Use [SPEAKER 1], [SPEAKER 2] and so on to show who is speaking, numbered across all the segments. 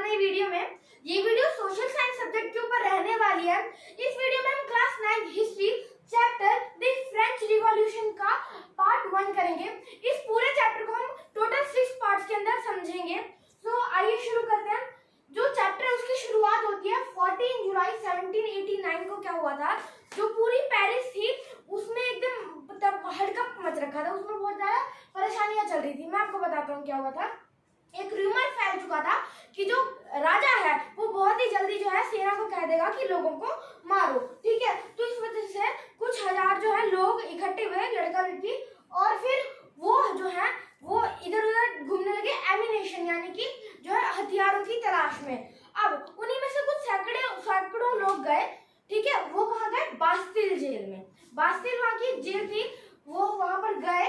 [SPEAKER 1] नई वीडियो में। ये वीडियो सोशल साइंस सब्जेक्ट के ऊपर रहने वाली है। इस वीडियो में हम class 9 history chapter the French revolution का पार्ट 1 करेंगे। इस पूरे चैप्टर को हम टोटल 6 पार्ट्स के अंदर समझेंगे। तो आइए शुरू करते हैं। जो चैप्टर है उसकी शुरुआत होती है 14 जुलाई 1789 को। क्या हुआ था, जो पूरी पेरिस थी उसमें एकदम हड़कंप मच रखा था, उसमें बहुत ज्यादा परेशानियां चल रही थी। मैं आपको बताता हूँ क्या हुआ था। एक रूमर फैल चुका था कि जो राजा है वो बहुत ही जल्दी जो है सेना को कह देगा कि लोगों को मारो, ठीक है। तो इस वजह से कुछ हजार जो है लोग इकट्ठे हुए, लड़का लड़की, और फिर वो जो है वो इधर उधर घूमने लगे एमिनेशन यानी कि जो है हथियारों की तलाश में। अब उन्हीं में से कुछ सैकड़ों लोग गए, ठीक है। वो कहाँ गए? बास्तिल जेल में। बास्तिल वहाँ की जेल थी, वो वहां पर गए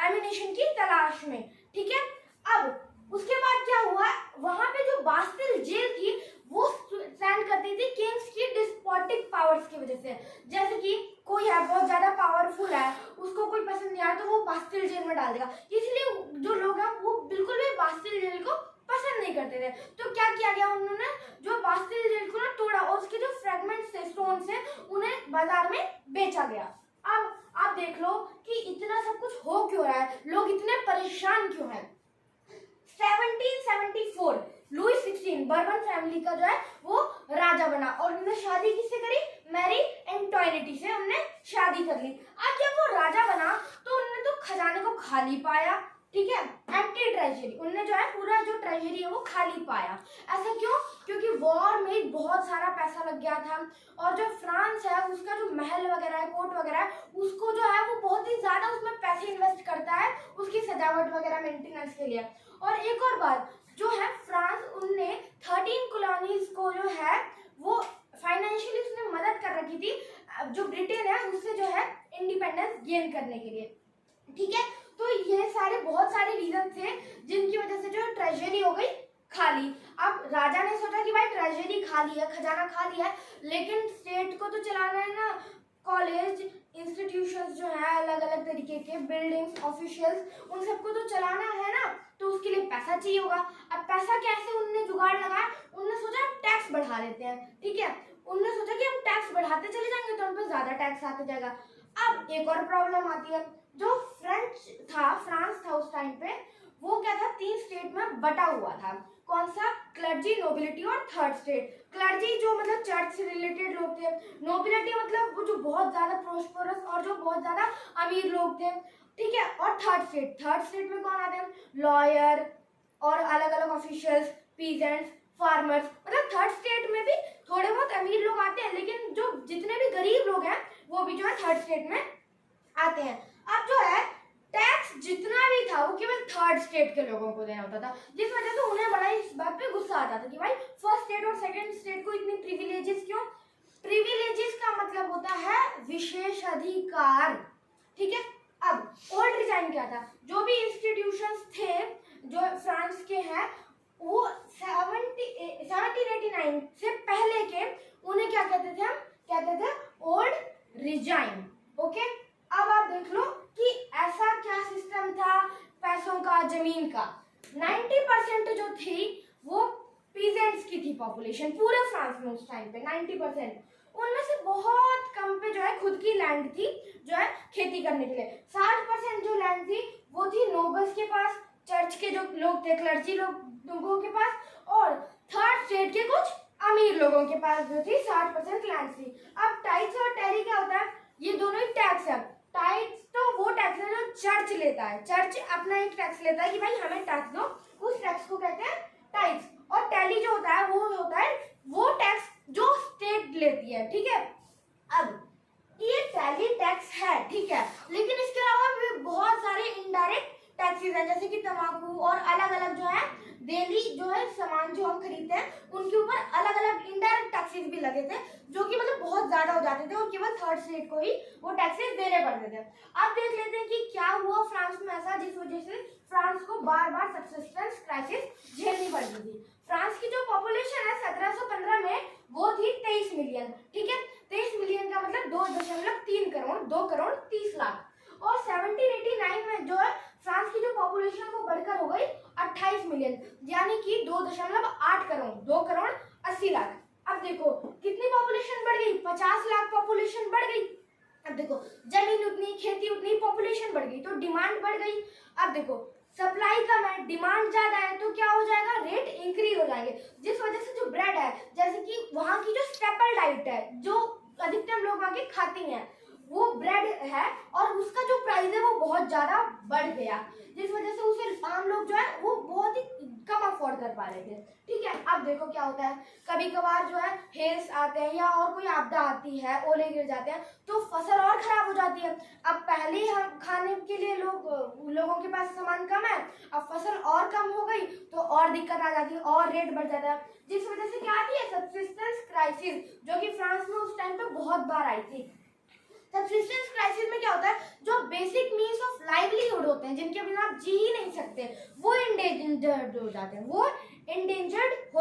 [SPEAKER 1] एमिनेशन की तलाश में, ठीक है। अब उसके बाद क्या हुआ, वहां पे जो बास्तिल जेल थी वो स्टैंड करती थी किंग्स की डिस्पोटिक पावर्स की वजह से। जैसे कि कोई है बहुत ज्यादा पावरफुल है, उसको कोई पसंद नहीं आया तो वो बास्तिल जेल में डाल देगा। इसलिए जो लोग हैं वो बिल्कुल भी बास्तिल जेल को पसंद नहीं करते थे। तो क्या किया गया, उन्होंने जो बास्तिल जेल को ना तोड़ा और उसके जो फ्रेगमेंट्स थे स्टोन से उन्हें बाजार में बेचा गया। अब आप देख लो कि इतना सब कुछ हो क्यों रहा है, लोग इतने परेशान क्यों हैं। 1774 लुई 16 बर्बन फैमिली का जो है वो राजा बना और उन्होंने शादी किससे करी? मैरी एंटोइनेटी से उन्होंने शादी कर ली। अब जब वो राजा बना तो उन्होंने तो खजाने को खाली पाया, ठीक है। एम्प्टी ट्रेजरी, उन्होंने जो है पूरा जो ट्रेजरी है वो खाली पाया। ऐसा क्यों? क्योंकि वॉर में बहुत सारा पैसा लग गया था और जो फ्रांस है उसका जो महल वगैरह है, कोर्ट वगैरह है, उसको जो है वो बहुत ही ज्यादा उसमें पैसे इन्वेस्ट करता है उसकी सजावट वगैरह मेंटेनेंस के लिए। और एक और बात जो है, फ्रांस उनने 13 कॉलोनीज को जो है वो फाइनेंशियली उसने मदद कर रखी थी जो ब्रिटेन है उससे जो है इंडिपेंडेंस गेन करने के लिए, ठीक है। तो ये सारे बहुत सारे रीजन थे जिनकी वजह से जो ट्रेजरी हो गई खाली। अब राजा ने सोचा कि भाई ट्रेजरी खाली है, खजाना खाली है, लेकिन स्टेट को तो चलाना है ना, कॉलेज इंस्टीट्यूशंस जो है अलग अलग तरीके के बिल्डिंग्स ऑफिशियल्स उन सबको तो चलाना है ना, तो उसके लिए पैसा चाहिए होगा। अब पैसा कैसे उन्होंने जुगाड़ लगाया, उन्होंने सोचा टैक्स बढ़ा लेते हैं, ठीक है। उन्होंने सोचा कि हम टैक्स बढ़ाते चले जाएंगे तो उन पर ज्यादा टैक्स आते जाएगा। अब एक और प्रॉब्लम आती है, जो फ्रांस था उस टाइम पे, वो क्या था, 3 स्टेट में बटा हुआ था। कौन सा? क्लर्जी, नोबिलिटी और थर्ड स्टेट। क्लर्जी जो मतलब चर्च से रिलेटेड लोग थे, नोबिलिटी मतलब वो जो बहुत ज्यादा प्रोस्परस और जो बहुत ज्यादा अमीर लोग थे, ठीक है। और थर्ड स्टेट में कौन आते हैं? लॉयर और अलग अलग ऑफिशियल्स, पीजेंट्स, फार्मर्स। मतलब थर्ड स्टेट में भी थोड़े बहुत अमीर लोग आते हैं, लेकिन जो जितने भी गरीब लोग हैं वो भी जो है थर्ड स्टेट में आते हैं। अब जो है टैक्स जितना भी था वो केवल थर्ड स्टेट के लोगों को देना होता था, जिस वजह से उन्हें बड़ा इस बात पे गुस्सा आता था कि भाई फर्स्ट स्टेट और सेकंड स्टेट को इतनी प्रिविलेजेस क्यों? प्रिविलेजेस का मतलब होता है विशेष अधिकार, ठीक है। अब ओल्ड डिजाइन क्या था, जो भी इंस्टीट्यूशंस थे जो फ्रांस के हैं वो 1789 से पहले के उन्हें क्या कहते थे? हम कहते थे ओल्ड रिजाइन, ओके। अब आप देख लो कि ऐसा क्या सिस्टम था पैसों का, जमीन का। 90% जो थी वो पीजेंट्स की थी पॉपुलेशन पूरे फ्रांस में उस टाइम पे 90%। उनमें से बहुत कम पे जो है खुद की लैंड थी जो है खेती करने के लिए। 60% जो लैंड थी वो थी नोबल्स के पास, चर्च के जो लोग थे, क्लर्जी लोगों के पास, और थर्ड स्टेट के कुछ अमीर लोगों के पास जो थी 60% लैंड थी। अब टाइट्स और टैरी क्या होता है? ये दोनों ही टैक्स है। टाइट्स तो वो टैक्स है जो चर्च लेता है, चर्च अपना एक टैक्स लेता है कि भाई हमें टैक्स दो, उस टैक्स को कहते हैं टाइट्स। और टैली जो होता है वो होता है वो टैक्स जो स्टेट लेती है, ठीक है। अब ये टैली टैक्स है, ठीक है, लेकिन इसके अलावा भी बहुत सारे इनडायरेक्ट टैक्सेस हैं, जैसे कि तंबाकू और अलग अलग जो है डेली जो है सामान जो हम खरीदते हैं उनके ऊपर अलग अलग इनडायरेक्ट टैक्सेस भी लगे थे, जो कि मतलब बहुत ज्यादा हो जाते थे और केवल थर्ड स्टेट को ही वो टैक्सेस देने पड़ते थे। अब देख लेते हैं कि क्या हुआ फ्रांस में ऐसा जिस वजह से फ्रांस को बार बार सब्सिस्टेंस क्राइसिस झेलनी पड़ती थी। फ्रांस की जो पॉपुलेशन है 1715 में वो थी 23 मिलियन, ठीक है। 23 मिलियन का मतलब 2.3 करोड़, 2 करोड़ 30 लाख। और 1789 में जो है फ्रांस की जो पॉपुलेशन वो बढ़कर हो गई 28 मिलियन, यानी कि 2.8 करोड़, 2 करोड़ 80 लाख। अब देखो कितनी पॉपुलेशन बढ़ गई, 50 लाख पॉपुलेशन बढ़ गई। अब देखो जमीन उतनी, खेती उतनी, पॉपुलेशन बढ़ गई तो डिमांड बढ़ गई। अब देखो सप्लाई कम है, डिमांड ज्यादा है, तो क्या हो जाएगा, रेट इंक्रीज हो जाएंगे, जिस वजह से जो ब्रेड है, जैसे कि वहाँ की जो स्टेपल डाइट है, जो अधिकतर लोग वहाँ के खाते हैं, वो ब्रेड है और उसका जो प्राइस है वो बहुत ज्यादा बढ़ गया, जिस वजह से उसे आम लोग जो है वो बहुत ही कम अफोर्ड कर पा रहे थे। ठीक है, अब देखो क्या होता है, कभी कभार जो है हेल्स आते हैं या और कोई आपदा आती है, ओले गिर जाते हैं, तो फसल और खराब हो जाती है। अब पहले ही हम खाने के लिए लोगों के पास सामान कम है, अब फसल और कम हो गई तो और दिक्कत आ जाती है और रेट बढ़ जाता है, जिस वजह से क्या आती है, सब्सिस्टेंस क्राइसिस, जो कि फ्रांस में उस टाइम पे बहुत बार आई थी। सब्सिस्टेंस क्राइसिस में क्या होता है, जो बेसिक मीन्स ऑफ लाइवलीहुड होते हैं, जिनके बिना आप जी ही नहीं सकते, वो इंडेंजर्ड हो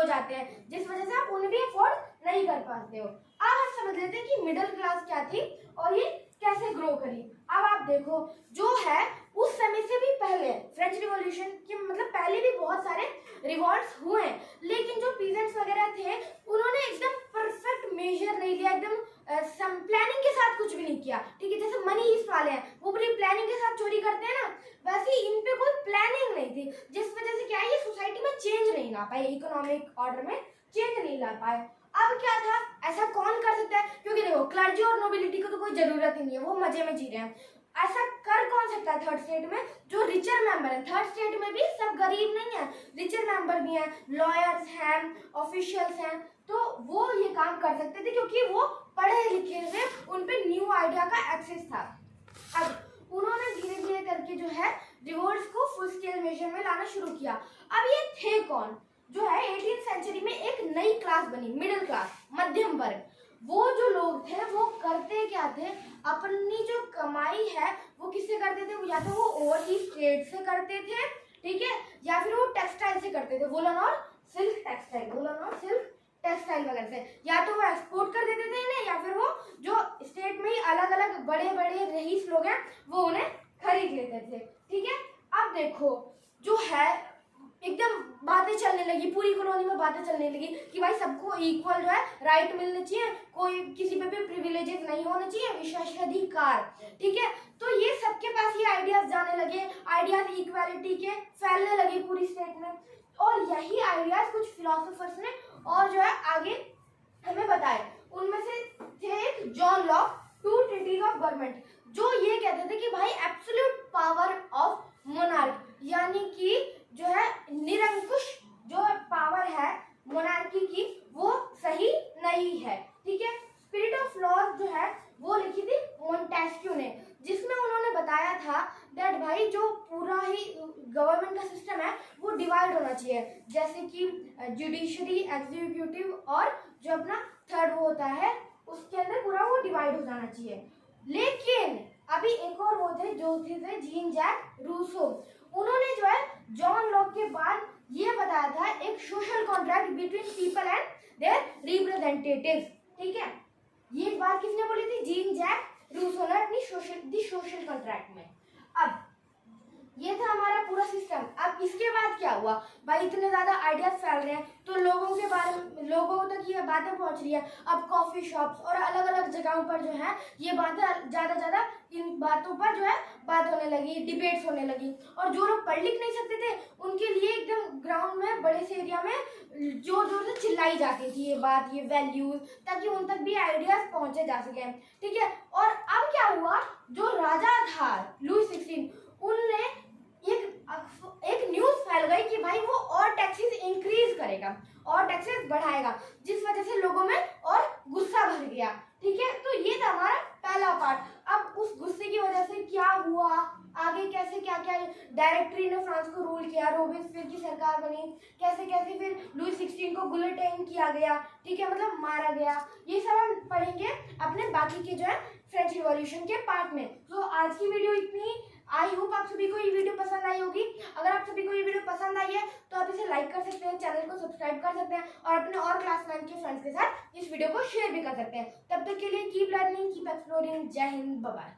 [SPEAKER 1] जाते हैं, जिस वजह से आप उन्हें भी अफोर्ड नहीं कर पाते हो। अब हम समझ लेते हैं कि मिडिल क्लास क्या थी और ये कैसे ग्रो करी। अब आप देखो जो है उस समय से भी पहले फ्रेंच रिवॉल्यूशन के मतलब पहले भी बहुत सारे रिवॉल्ट्स हुए हैं, लेकिन जो पीजेंट्स वगैरह थे उन्होंने एकदम परफेक्ट मेजर नहीं लिया, एकदम प्लानिंग के साथ कुछ भी नहीं किया। ठीक है, जैसे मनी हीस्ट वाले हैं वो बड़ी प्लानिंग के साथ चोरी करते हैं ना, वैसे इन पे कोई प्लानिंग नहीं थी, जिस वजह से क्या है, ये सोसाइटी में चेंज नहीं ला पाए, इकोनॉमिक ऑर्डर में चेंज नहीं ला पाए। अब क्या था, ऐसा कौन कर सकता है, क्योंकि देखो क्लर्जी और नोबिलिटी को तो कोई जरूरत ही नहीं है, वो मजे में जी रहे हैं। ऐसा कर कौन सकता है थर्ड स्टेट में, जो रिचर मेंबर है, थर्ड स्टेट में भी सब गरीब नहीं है, रिचर मेंबर भी हैं, लॉयर्स हैं, ऑफिशियल्स हैं, तो वो ये काम कर सकते थे क्योंकि वो पढ़े लिखे हुए, उन पे न्यू आइडिया का एक्सेस था। अब उन्होंने धीरे धीरे करके जो है रिवोल्ट्स को फुल स्केल मेजर में लाना शुरू किया। अब ये थे कौन, जो है 18th सेंचुरी में एक नई क्लास बनी, मिडिल क्लास, मध्यम वर्ग। वो जो लोग थे वो करते क्या थे, अपनी जो कमाई है वो किससे करते थे, या तो वो ओवरसीज ट्रेड से करते थे, ठीक है, या फिर वो टेक्सटाइल से करते थे, वुलन और सिल्क टेक्सटाइल वगैरह से, या तो वो एक्सपोर्ट कर देते थे इन्हें, या फिर वो जो स्टेट में ही अलग अलग बड़े बड़े रईस लोग हैं वो उन्हें खरीद लेते थे। ठीक है, अब देखो जो है एकदम बातें चलने लगी, पूरी कॉलोनी में बातें चलने लगी कि भाई सबको इक्वल जो है राइट मिलने चाहिए, कोई किसी पे भी प्रिविलेजेस नहीं होने चाहिए, विशेषाधिकार। ठीक है, तो ये सबके पास ये आइडियाज जाने लगे, आइडियाज इक्वालिटी के फैलने लगे पूरी स्टेट में, और यही आइडियाज कुछ फिलोसोफर्स ने और जो है आगे हमें बताए। उनमें से थे एक John Locke, two treatise of government, जो ये कहते थे कि भाई एब्सोल्यूट पावर ऑफ मोनार्क, यानी कि जो है निरंकुश जो पावर है मोनार्की की वो सही नहीं है। ठीक है, स्पिरिट ऑफ लॉज जो है वो लिखी थी मोंटेस्क्यू ने, जिसमें उन्होंने बताया था दैट भाई जो पूरा ही गवर्नमेंट का सिस्टम है वो डिवाइड होना चाहिए, जैसे कि जुडिशरी, एग्जीक्यूटिव और जो अपना थर्ड वो होता है उसके अंदर पूरा वो डिवाइड हो जाना चाहिए। लेकिन अभी एक और वो थे जो थे जीन जैक रूसो, उन्होंने जो है जॉन लॉक के बाद ये बताया था एक social contract between people and their representatives. ठीक है, ये बात किसने बोली थी, जीन जैक रूसो ने अपनी सोशल कॉन्ट्रैक्ट में। अब ये था हमारा पूरा सिस्टम। अब इसके बाद क्या हुआ, भाई इतने ज्यादा आइडियाज फैल रहे हैं तो लोगों के बारे में, लोगों तक ये बातें पहुंच रही है। अब कॉफी शॉप्स और अलग अलग जगहों पर जो है ये बातें ज्यादा इन बातों पर जो है बात होने लगी, डिबेट्स होने लगी, और जो लोग पढ़ लिख नहीं सकते थे उनके लिए एकदम ग्राउंड में बड़े से एरिया में जोर जोर से चिल्लाई जाती थी ये बात, ये वैल्यूज, ताकि उन तक भी आइडियाज पहुंचे जा सके। ठीक है, और अब क्या हुआ, जो राजा था लुई 16 उनने एक न्यूज फैल गई कि भाई वो और टैक्सेस इंक्रीज करेगा और टैक्सेस बढ़ाएगा, जिस वजह से लोगों में और गुस्सा भर गया। ठीक है, तो ये था हमारा पहला पार्ट। अब उस गुस्से की वजह से क्या हुआ, आगे कैसे क्या क्या डायरेक्टरी ने फ्रांस को रूल किया, रोबेस्पियर की सरकार बनी, कैसे कैसे फिर लुई 16 को गुलेटाइन किया गया, ठीक है, मतलब मारा गया, ये सब हम पढ़ेंगे अपने बाकी के जो है फ्रेंच रिवॉल्यूशन के पार्ट में। तो आज की वीडियो इतनी, आई होप आप सभी को ये वीडियो पसंद आई होगी। अगर आप सभी को ये वीडियो पसंद आई है तो आप इसे लाइक कर सकते हैं, चैनल को सब्सक्राइब कर सकते हैं और अपने और क्लास 9 के फ्रेंड्स के साथ इस वीडियो को शेयर भी कर सकते हैं। तब तक के लिए कीप लर्निंग, कीप एक्सप्लोरिंग। जय हिंद, बाय बाय।